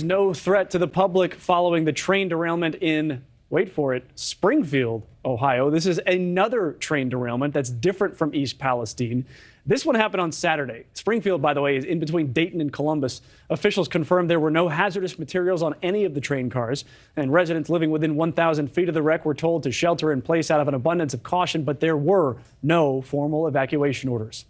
No threat to the public following the train derailment in, wait for it, Springfield, Ohio. This is another train derailment that's different from East Palestine. This one happened on Saturday. Springfield, by the way, is in between Dayton and Columbus. Officials confirmed there were no hazardous materials on any of the train cars, and residents living within 1,000 feet of the wreck were told to shelter in place out of an abundance of caution, but there were no formal evacuation orders.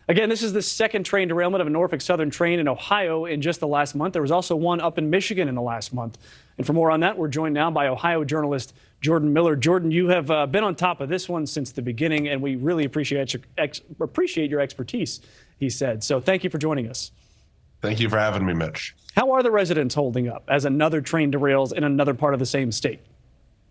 Again, this is the second train derailment of a Norfolk Southern train in Ohio in just the last month. There was also one up in Michigan in the last month. And for more on that, we're joined now by Ohio journalist Jordan Miller. Jordan, you have been on top of this one since the beginning, and we really appreciate your expertise, he said. So thank you for joining us. Thank you for having me, Mitch. How are the residents holding up as another train derails in another part of the same state?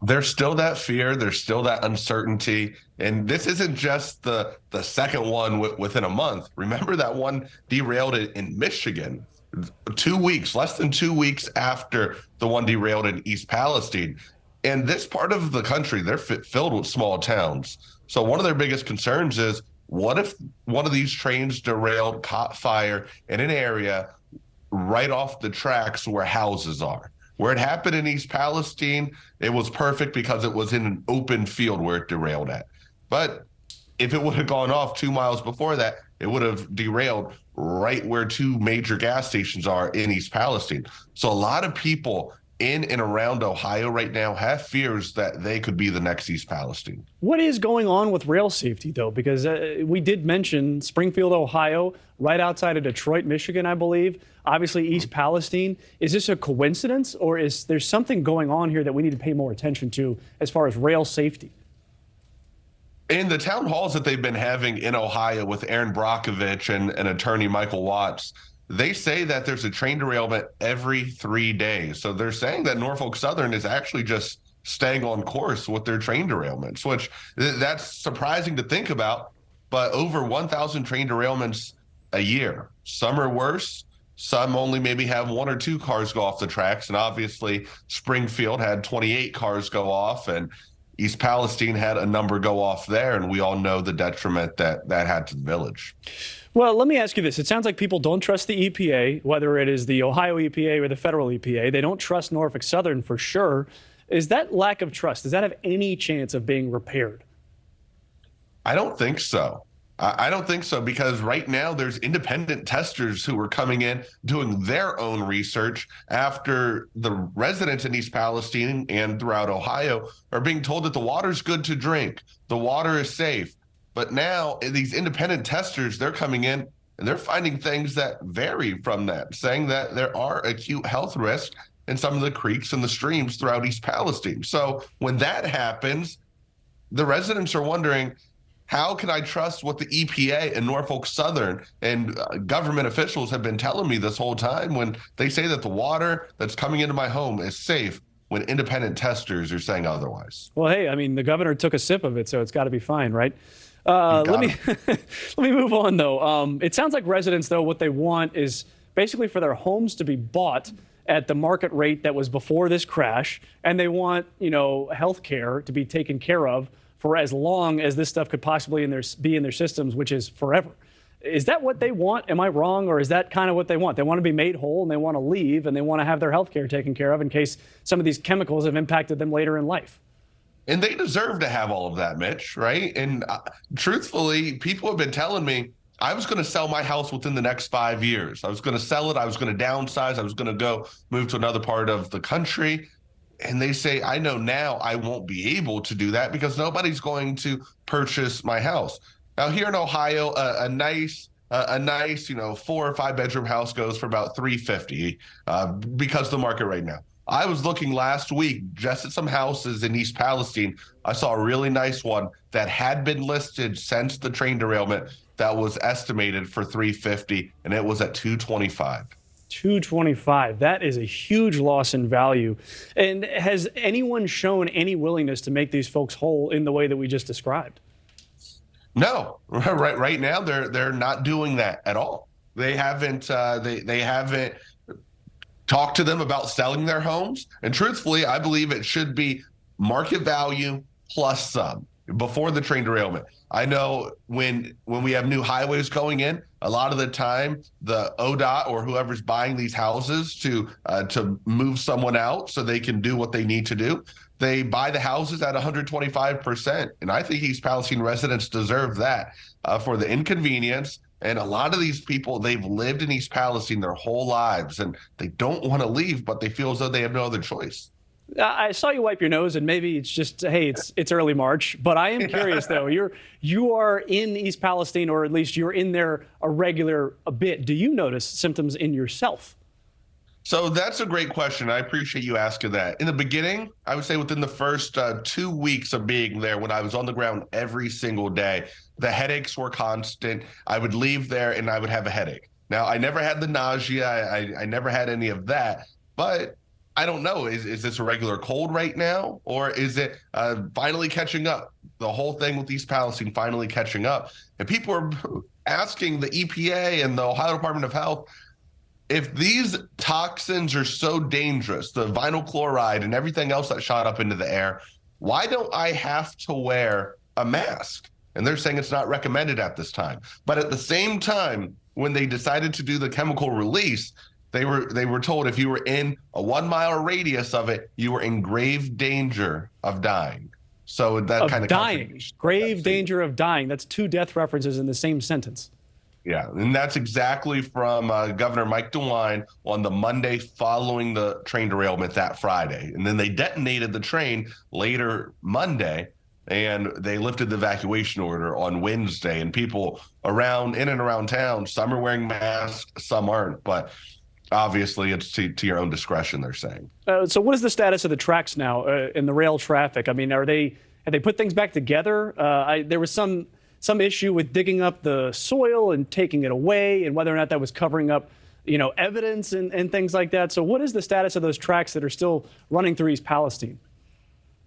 There's still that fear. There's still that uncertainty. And this isn't just the second one within a month. Remember that one derailed in Michigan 2 weeks, less than 2 weeks after the one derailed in East Palestine. And this part of the country, they're filled with small towns. So one of their biggest concerns is, what if one of these trains derailed, caught fire in an area right off the tracks where houses are? Where it happened in East Palestine, it was perfect because it was in an open field where it derailed at. But if it would have gone off 2 miles before that, it would have derailed right where two major gas stations are in East Palestine. So a lot of people in and around Ohio right now have fears that they could be the next East Palestine. What is going on with rail safety, though? Because we did mention Springfield, Ohio, right outside of Detroit, Michigan, I believe. Obviously, East Palestine. Is this a coincidence, or is there something going on here that we need to pay more attention to as far as rail safety? In the town halls that they've been having in Ohio with Aaron Brockovich and attorney Michael Watts, they say that there's a train derailment every 3 days. So they're saying that Norfolk Southern is actually just staying on course with their train derailments, which that's surprising to think about. But over 1,000 train derailments a year. Some are worse. Some only maybe have one or two cars go off the tracks. And obviously, Springfield had 28 cars go off, and East Palestine had a number go off there. And we all know the detriment that had to the village. Well, let me ask you this. It sounds like people don't trust the EPA, whether it is the Ohio EPA or the federal EPA. They don't trust Norfolk Southern for sure. Is that lack of trust, does that have any chance of being repaired? I don't think so. I don't think so, because right now there's independent testers who are coming in doing their own research after the residents in East Palestine and throughout Ohio are being told that the water's good to drink, the water is safe. But now these independent testers, they're coming in and they're finding things that vary from that, saying that there are acute health risks in some of the creeks and the streams throughout East Palestine. So when that happens, the residents are wondering, how can I trust what the EPA and Norfolk Southern and government officials have been telling me this whole time when they say that the water that's coming into my home is safe, when independent testers are saying otherwise? Well, hey, I mean, the governor took a sip of it, so it's got to be fine, right? Let me move on, though. It sounds like residents, though, what they want is basically for their homes to be bought at the market rate that was before this crash, and they want, health care to be taken care of for as long as this stuff could possibly be in their systems, which is forever. Is that what they want? Am I wrong, or is that kind of what they want? They want to be made whole, and they want to leave, and they want to have their health care taken care of in case some of these chemicals have impacted them later in life. And they deserve to have all of that, Mitch, right? And truthfully, people have been telling me I was going to sell my house within the next 5 years. I was going to sell it. I was going to downsize. I was going to go move to another part of the country. And they say, I know now I won't be able to do that because nobody's going to purchase my house. Now, here in Ohio, a nice 4 or 5 bedroom house goes for about $350 because of the market right now. I was looking last week just at some houses in East Palestine. I saw a really nice one that had been listed since the train derailment that was estimated for $350, and it was at $225. $225. That is a huge loss in value. And has anyone shown any willingness to make these folks whole in the way that we just described? No, right now they're not doing that at all. They haven't they haven't talked to them about selling their homes. And truthfully, I believe it should be market value plus some. before the train derailment. I know when we have new highways going in, a lot of the time the ODOT or whoever's buying these houses to move someone out so they can do what they need to do, they buy the houses at 125%. And I think East Palestine residents deserve that for the inconvenience. And a lot of these people, they've lived in East Palestine their whole lives and they don't want to leave, but they feel as though they have no other choice. I saw you wipe your nose, and maybe it's just, hey, it's early March. But I am curious, though. You are in East Palestine, or at least you're in there a bit. Do you notice symptoms in yourself? So that's a great question. I appreciate you asking that. In the beginning, I would say within the first 2 weeks of being there, when I was on the ground every single day, the headaches were constant. I would leave there and I would have a headache. Now, I never had the nausea. I never had any of that. But I don't know. Is this a regular cold right now? Or is it finally catching up? The whole thing with East Palestine finally catching up. And people are asking the EPA and the Ohio Department of Health, if these toxins are so dangerous, the vinyl chloride and everything else that shot up into the air, why don't I have to wear a mask? And they're saying it's not recommended at this time. But at the same time, when they decided to do the chemical release, they were told if you were in a 1 mile radius of it, you were in grave danger of dying. So that kind of dying, grave danger of dying. That's two death references in the same sentence. Yeah, and that's exactly from Governor Mike DeWine on the Monday following the train derailment that Friday. And then they detonated the train later Monday, and they lifted the evacuation order on Wednesday. And people in and around town, some are wearing masks, some aren't. But obviously, it's to your own discretion, they're saying. So what is the status of the tracks now in the rail traffic? I mean, have they put things back together? There was some issue with digging up the soil and taking it away, and whether or not that was covering up, evidence and things like that. So what is the status of those tracks that are still running through East Palestine?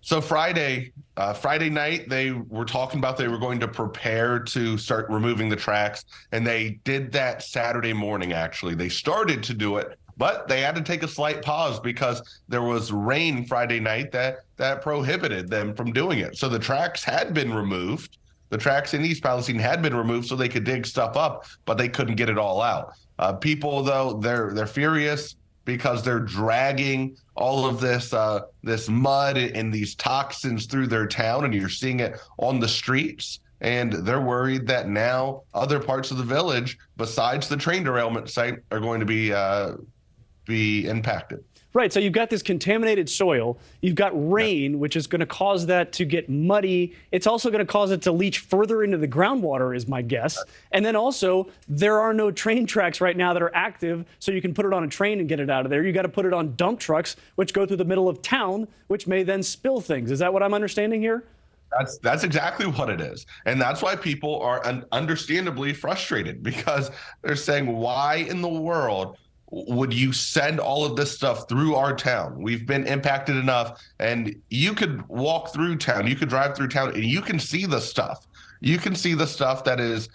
So Friday night, they were talking about they were going to prepare to start removing the tracks, and they did that Saturday morning, actually. They started to do it, but they had to take a slight pause because there was rain Friday night that prohibited them from doing it. So the tracks had been removed. The tracks in East Palestine had been removed so they could dig stuff up, but they couldn't get it all out. People, though, they're furious because they're dragging all of this mud and these toxins through their town, and you're seeing it on the streets. And they're worried that now other parts of the village, besides the train derailment site, are going to be impacted. Right. So you've got this contaminated soil. You've got rain, which is going to cause that to get muddy. It's also going to cause it to leach further into the groundwater, is my guess. And then also, there are no train tracks right now that are active, so you can put it on a train and get it out of there. You got to put it on dump trucks, which go through the middle of town, which may then spill things. Is that what I'm understanding here? That's exactly what it is. And that's why people are understandably frustrated, because they're saying, why in the world would you send all of this stuff through our town? We've been impacted enough, and you could walk through town, you could drive through town, and you can see the stuff. You can see the stuff that is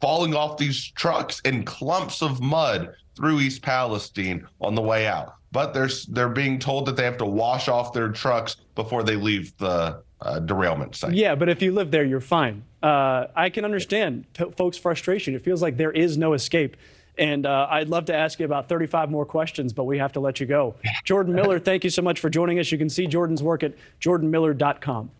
falling off these trucks in clumps of mud through East Palestine on the way out. But they're being told that they have to wash off their trucks before they leave the derailment site. Yeah, but if you live there, you're fine. I can understand folks' frustration. It feels like there is no escape. And I'd love to ask you about 35 more questions, but we have to let you go. Jordan Miller, thank you so much for joining us. You can see Jordan's work at jordanmiller.com.